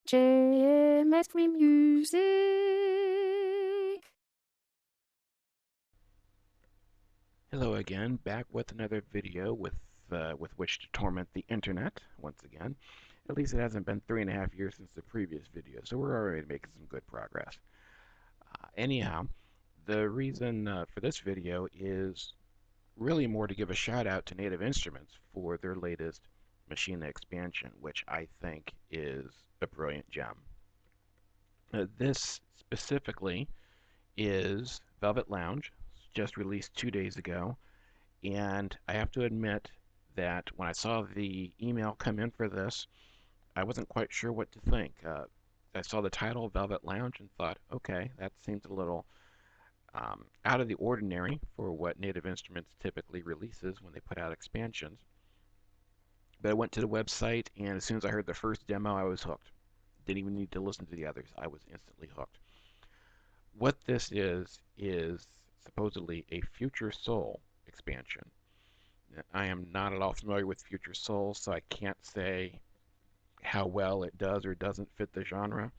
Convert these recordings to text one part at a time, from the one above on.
JMS Music. Hello again, back with another video with which to torment the internet once again. At least it hasn't been 3.5 years since the previous video, so we're already making some good progress. Anyhow, the reason for this video is really more to give a shout out to Native Instruments for their latest Maschine Expansion, which I think is a brilliant gem. This specifically is Velvet Lounge, just released 2 days ago. And I have to admit that when I saw the email come in for this, I wasn't quite sure what to think. I saw the title Velvet Lounge and thought, okay, that seems a little out of the ordinary for what Native Instruments typically releases when they put out expansions. But I went to the website, and as soon as I heard the first demo, I was hooked. Didn't even need to listen to the others. I was instantly hooked. What this is supposedly a Future Soul expansion. I am not at all familiar with Future Soul, so I can't say how well it does or doesn't fit the genre.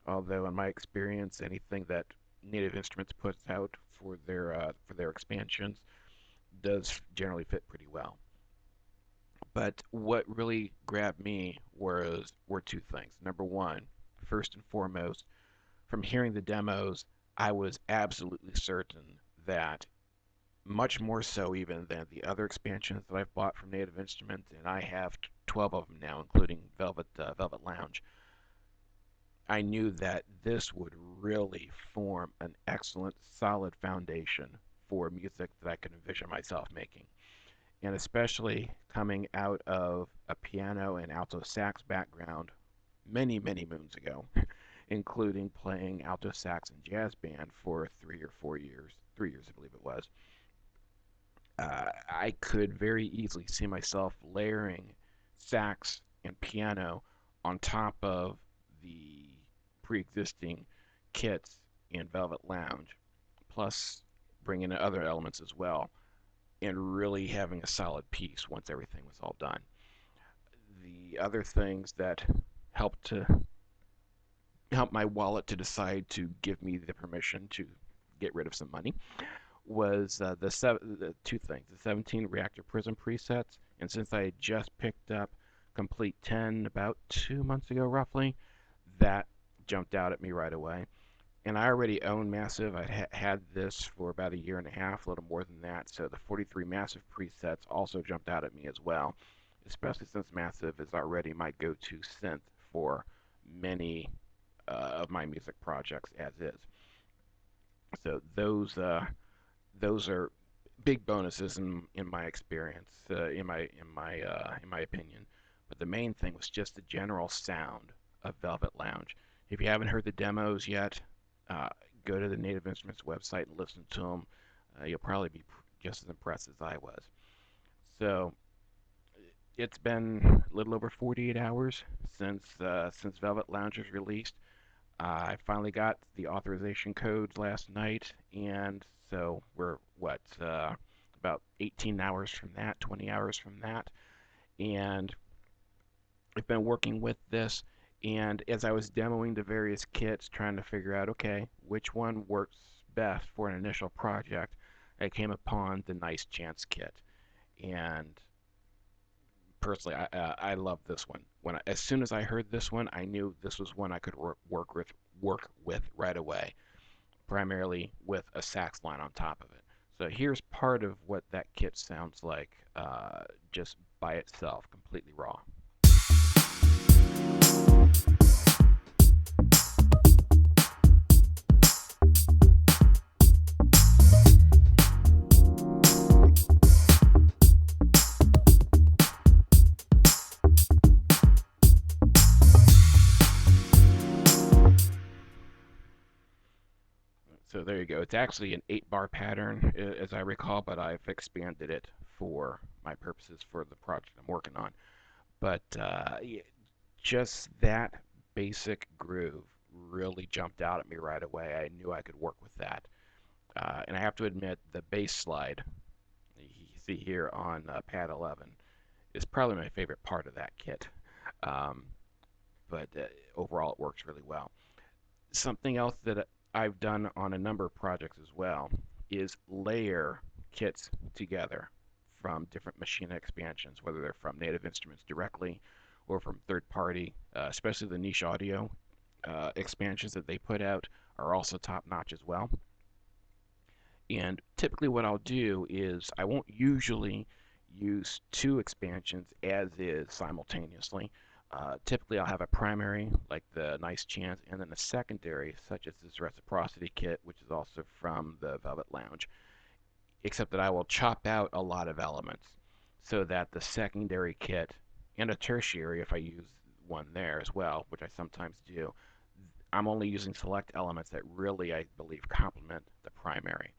Although, in my experience, anything that Native Instruments puts out for their expansions does generally fit pretty well. But what really grabbed me were two things. Number one, first and foremost, from hearing the demos, I was absolutely certain that much more so even than the other expansions that I've bought from Native Instruments, and I have 12 of them now, including Velvet Lounge. I knew that this would really form an excellent, solid foundation for music that I could envision myself making. And especially coming out of a piano and alto sax background many, many moons ago, including playing alto sax and jazz band for 3 or 4 years, 3 years I believe it was. I could very easily see myself layering sax and piano on top of the pre-existing kits in Velvet Lounge, plus bringing in other elements as well, and really having a solid piece once everything was all done. The other things that helped to help my wallet to decide to give me the permission to get rid of some money was the two things: the 17 reactor prism presets, and since I had just picked up Complete 10 about 2 months ago, roughly, that jumped out at me right away. And I already own Massive. I had this for about a year and a half, a little more than that. So the 43 Massive presets also jumped out at me as well, especially since Massive is already my go-to synth for many of my music projects as is. So those are big bonuses in my experience, in my opinion. But the main thing was just the general sound of Velvet Lounge. If you haven't heard the demos yet, uh, go to the Native Instruments website and listen to them. You'll probably be just as impressed as I was. So it's been a little over 48 hours since Velvet Lounge was released. I finally got the authorization codes last night, and so we're about 18 hours from that, 20 hours from that, and I've been working with this. And as I was demoing the various kits, trying to figure out, okay, which one works best for an initial project, I came upon the Nice Chance kit, and personally, I love this one. As soon as I heard this one, I knew this was one I could work with right away, primarily with a sax line on top of it. So here's part of what that kit sounds like, just by itself, completely raw. So there you go. It's actually an 8-bar pattern, as I recall, but I've expanded it for my purposes for the project I'm working on. But just that basic groove really jumped out at me right away. I knew I could work with that. And I have to admit, the bass slide you see here on pad 11 is probably my favorite part of that kit. Um, but overall it works really well. Something else that I've done on a number of projects as well is layer kits together from different machine expansions, whether they're from Native Instruments directly or from third party, especially the niche audio expansions that they put out are also top notch as well. And typically, what I'll do is I won't usually use two expansions as is simultaneously. Typically, I'll have a primary, like the Nice Chance, and then a secondary, such as this Reciprocity kit, which is also from the Velvet Lounge, except that I will chop out a lot of elements so that the secondary kit and a tertiary, if I use one there as well, which I sometimes do, I'm only using select elements that really, I believe, complement the primary.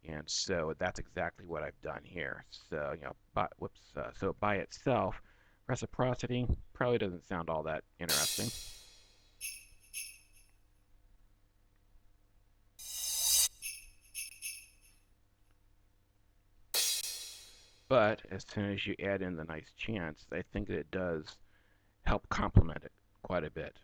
And so that's exactly what I've done here. So, so by itself, reciprocity probably doesn't sound all that interesting. But as soon as you add in the nice chance, I think that it does help complement it quite a bit.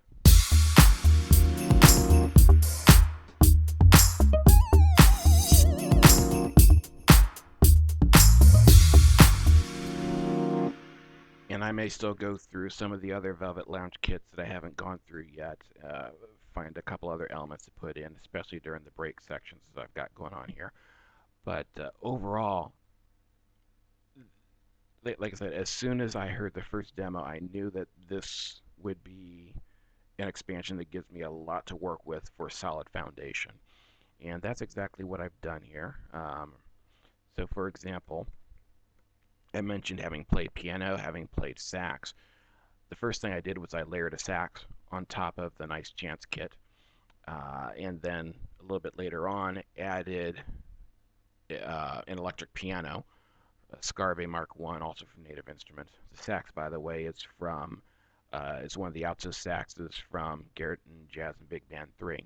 And I may still go through some of the other Velvet Lounge kits that I haven't gone through yet. Find a couple other elements to put in, especially during the break sections that I've got going on here. But overall, like I said, as soon as I heard the first demo, I knew that this would be an expansion that gives me a lot to work with for a solid foundation. And that's exactly what I've done here. So for example, I mentioned having played piano, having played sax. The first thing I did was I layered a sax on top of the Nice Chance kit. And then a little bit later on added an electric piano, a Scarve Mark One, also from Native Instruments. The sax, by the way, is one of the alto saxes from Garrett and Jazz and Big Band 3.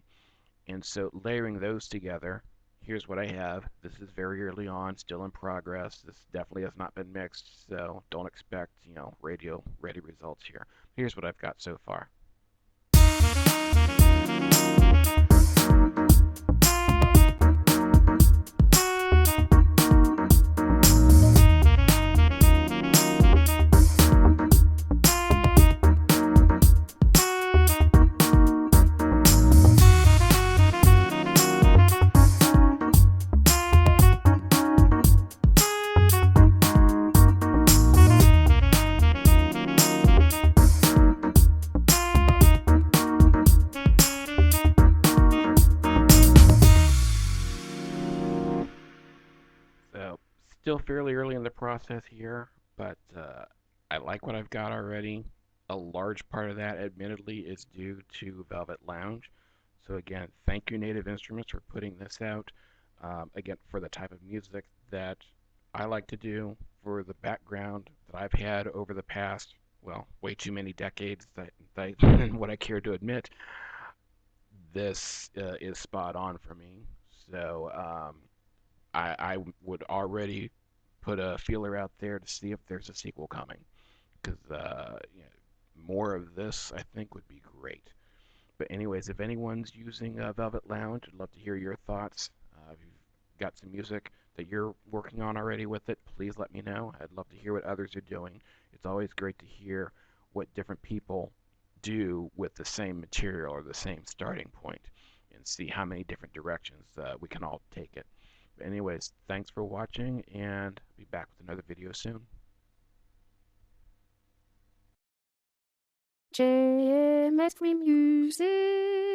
And so layering those together, here's what I have. This is very early on, still in progress. This definitely has not been mixed, so don't expect, radio ready results here. Here's what I've got so far. So still fairly early in the process here, but I like what I've got already. A large part of that, admittedly, is due to Velvet Lounge. So again, thank you Native Instruments for putting this out. Again, for the type of music that I like to do, for the background that I've had over the past, well, way too many decades that what I care to admit, this is spot on for me. So I would already put a feeler out there to see if there's a sequel coming, because more of this I think would be great. But anyways, if anyone's using Velvet Lounge, I'd love to hear your thoughts. If you've got some music that you're working on already with it, please let me know. I'd love to hear what others are doing. It's always great to hear what different people do with the same material or the same starting point, and see how many different directions we can all take it. But anyways, thanks for watching, and I'll be back with another video soon. JMS Music.